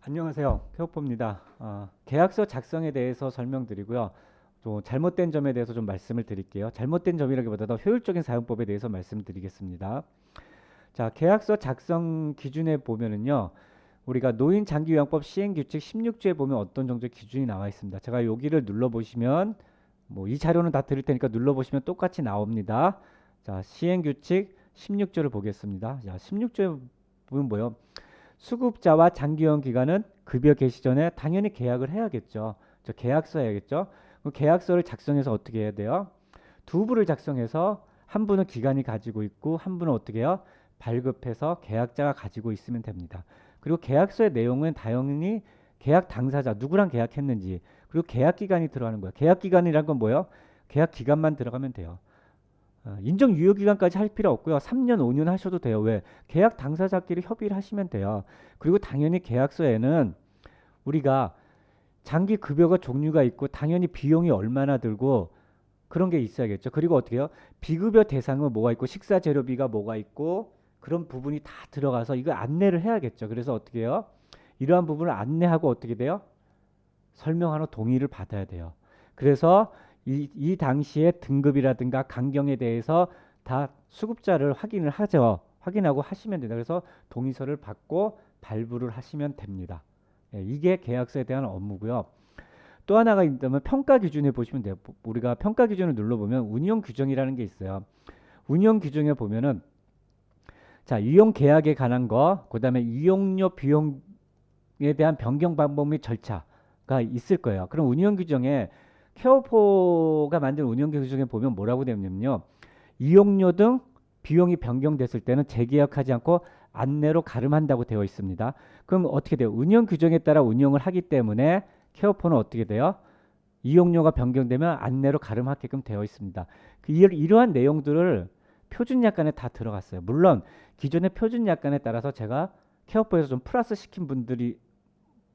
안녕하세요. 케오포입니다. 계약서 작성에 대해서 설명드리고요. 또 잘못된 점에 대해서 좀 말씀을 드릴게요. 잘못된 점이라기보다도 효율적인 사용법에 대해서 말씀드리겠습니다. 자, 계약서 작성 기준에 보면은요. 우리가 노인장기요양법 시행규칙 16조에 보면 어떤 정도의 기준이 나와 있습니다. 제가 여기를 눌러보시면 뭐 이 자료는 다 드릴 테니까 눌러보시면 똑같이 나옵니다. 자, 시행규칙 16조를 보겠습니다. 자, 16조에 보면 뭐요? 수급자와 장기요양 기간은 급여 개시 전에 당연히 계약을 해야겠죠. 저 계약서 해야겠죠. 그 계약서를 작성해서 어떻게 해야 돼요? 두 부를 작성해서 한 분은 기관이 가지고 있고 한 분은 어떻게 해요? 발급해서 계약자가 가지고 있으면 됩니다. 그리고 계약서의 내용은 당연히 계약 당사자 누구랑 계약했는지 그리고 계약 기간이 들어가는 거예요. 계약 기간이란 건 뭐예요? 계약 기간만 들어가면 돼요. 인정 유효 기간까지 할 필요 없고요. 3년, 5년 하셔도 돼요. 왜? 계약 당사자끼리 협의를 하시면 돼요. 그리고 당연히 계약서에는 우리가 장기 급여가 종류가 있고 당연히 비용이 얼마나 들고 그런 게 있어야겠죠. 그리고 어떻게 해요? 비급여 대상은 뭐가 있고 식사 재료비가 뭐가 있고 그런 부분이 다 들어가서 이거 안내를 해야겠죠. 그래서 어떻게 해요? 이러한 부분을 안내하고 어떻게 돼요? 설명하는 동의를 받아야 돼요. 그래서 이 당시에 등급이라든가 강경에 대해서 다 수급자를 확인을 하죠. 확인하고 하시면 된다. 그래서 동의서를 받고 발부를 하시면 됩니다. 예, 이게 계약서에 대한 업무고요. 또 하나가 있다면 평가 기준에 보시면 돼요. 우리가 평가 기준을 눌러보면 운영 규정이라는 게 있어요. 운영 규정에 보면은 자, 이용 계약에 관한 거, 그다음에 이용료 비용에 대한 변경 방법 및 절차가 있을 거예요. 그럼 운영 규정에 케어포가 만든 운영 규정에 보면 뭐라고 되냐면요. 이용료 등 비용이 변경됐을 때는 재계약하지 않고 안내로 가름한다고 되어 있습니다. 그럼 어떻게 돼요? 운영 규정에 따라 운영을 하기 때문에 케어포는 어떻게 돼요? 이용료가 변경되면 안내로 가름하게끔 되어 있습니다. 이러한 내용들을 표준 약관에 다 들어갔어요. 물론 기존의 표준 약관에 따라서 제가 케어포에서 좀 플러스 시킨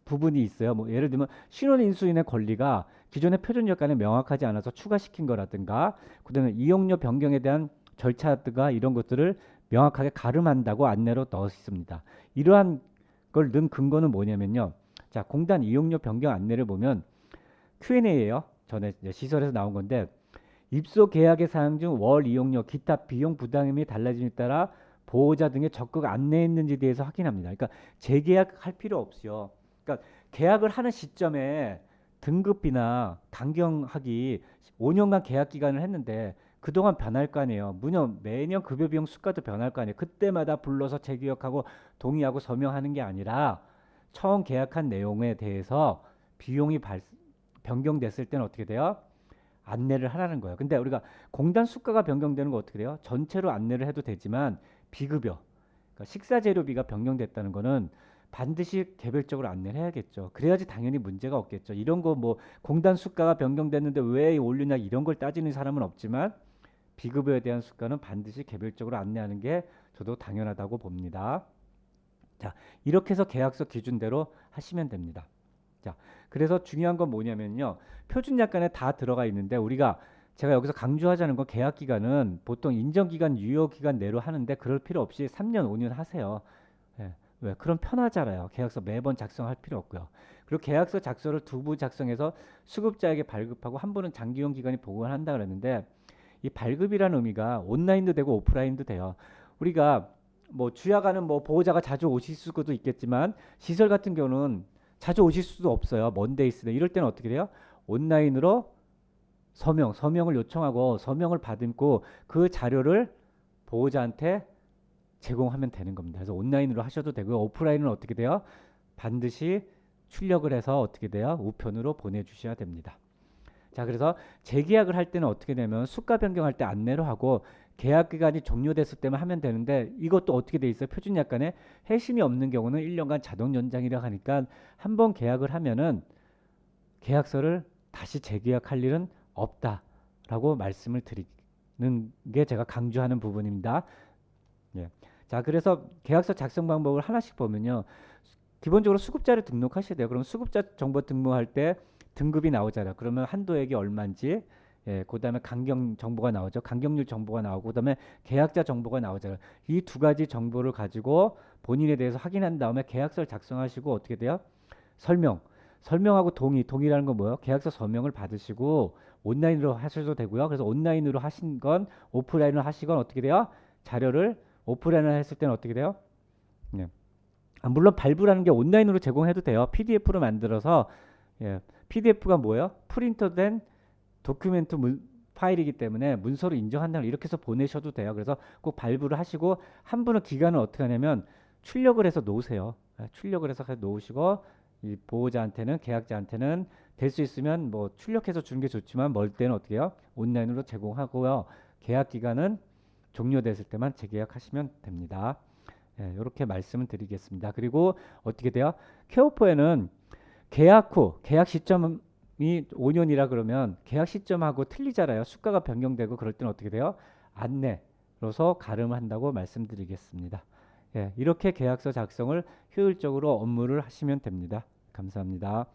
부분이 있어요. 뭐 예를 들면 신원 인수인의 권리가 기존의 표준 약관에 명확하지 않아서 추가시킨 거라든가, 그다음에 이용료 변경에 대한 절차가 이런 것들을 명확하게 가름한다고 안내로 넣었습니다. 이러한 걸 넣은 근거는 뭐냐면요. 자, 공단 이용료 변경 안내를 보면 Q&A예요. 전에 이제 시설에서 나온 건데 입소 계약의 사항 중 월 이용료, 기타 비용 부담금이 달라짐에 따라 보호자 등의 적극 안내했는지에 대해서 확인합니다. 그러니까 재계약할 필요 없어요. 그러니까 계약을 하는 시점에 등급비나 강경하기 5년간 계약 기간을 했는데 그동안 변할 거 아니에요. 매년 급여 비용 수가도 변할 거 아니에요. 그때마다 불러서 재계약하고 동의하고 서명하는 게 아니라 처음 계약한 내용에 대해서 비용이 변경됐을 때는 어떻게 돼요? 안내를 하라는 거예요. 근데 우리가 공단 수가가 변경되는 거 어떻게 돼요? 전체로 안내를 해도 되지만 비급여, 그러니까 식사 재료비가 변경됐다는 거는 반드시 개별적으로 안내를 해야겠죠. 그래야지 당연히 문제가 없겠죠. 이런 거 뭐 공단 수가가 변경됐는데 왜 올리냐 이런 걸 따지는 사람은 없지만 비급여에 대한 수가는 반드시 개별적으로 안내하는 게 저도 당연하다고 봅니다. 자, 이렇게 해서 계약서 기준대로 하시면 됩니다. 자, 그래서 중요한 건 뭐냐면요. 표준 약관에 다 들어가 있는데 우리가 제가 여기서 강조하자는 건 계약 기간은 보통 인정 기간, 유효 기간 내로 하는데 그럴 필요 없이 3년, 5년 하세요. 예. 왜? 그럼 편하잖아요. 계약서 매번 작성할 필요 없고요. 그리고 계약서 작성을 두 부 작성해서 수급자에게 발급하고 한 분은 장기용 기간이 보관한다 그랬는데 이 발급이라는 의미가 온라인도 되고 오프라인도 돼요. 우리가 뭐 주야가는 뭐 보호자가 자주 오실 수도 있겠지만 시설 같은 경우는 자주 오실 수도 없어요. 먼데 있으면 이럴 때는 어떻게 돼요? 온라인으로 서명을 요청하고 서명을 받고 그 자료를 보호자한테 제공하면 되는 겁니다. 그래서 온라인으로 하셔도 되고요. 오프라인은 어떻게 돼요? 반드시 출력을 해서 어떻게 돼요? 우편으로 보내주셔야 됩니다. 자, 그래서 재계약을 할 때는 어떻게 되면 수가 변경할 때 안내로 하고 계약 기간이 종료됐을 때만 하면 되는데 이것도 어떻게 돼 있어요? 표준 약관에 해심이 없는 경우는 1년간 자동 연장이라 하니까 한 번 계약을 하면은 계약서를 다시 재계약할 일은 없다라고 말씀을 드리는 게 제가 강조하는 부분입니다. 예. 자, 그래서 계약서 작성 방법을 하나씩 보면요. 기본적으로 수급자를 등록하셔야 돼요. 그럼 수급자 정보 등록할 때 등급이 나오잖아요. 그러면 한도액이 얼마인지, 예, 그다음에 강경 정보가 나오죠. 강경률 정보가 나오고, 그다음에 계약자 정보가 나오잖아요. 이 두 가지 정보를 가지고 본인에 대해서 확인한 다음에 계약서를 작성하시고 어떻게 돼요? 설명하고 동의라는 건 뭐예요? 계약서 서명을 받으시고 온라인으로 하셔도 되고요. 그래서 온라인으로 하신 건 오프라인으로 하시건 어떻게 돼요? 자료를 오프라인으로 했을 때는 어떻게 돼요? 네. 물론 발부라는 게 온라인으로 제공해도 돼요. PDF로 만들어서 예, PDF가 뭐예요? 프린터된 도큐멘트 파일이기 때문에 문서로 인정한다는 이렇게 해서 보내셔도 돼요. 그래서 꼭 발부를 하시고 한 분은 기간을 어떻게 하냐면 출력을 해서 놓으세요. 출력을 해서 놓으시고 이 보호자한테는 계약자한테는 될 수 있으면 뭐 출력해서 주는 게 좋지만 멀 때는 어떻게 해요? 온라인으로 제공하고요. 계약 기간은 종료됐을 때만 재계약하시면 됩니다. 이렇게 말씀을 드리겠습니다. 그리고 어떻게 돼요? 케어포에는 계약 후 계약 시점이 5년이라 그러면 계약 시점하고 틀리잖아요. 수가가 변경되고 그럴 때는 어떻게 돼요? 안내로서 가름을 한다고 말씀드리겠습니다. 이렇게 계약서 작성을 효율적으로 업무를 하시면 됩니다. 감사합니다.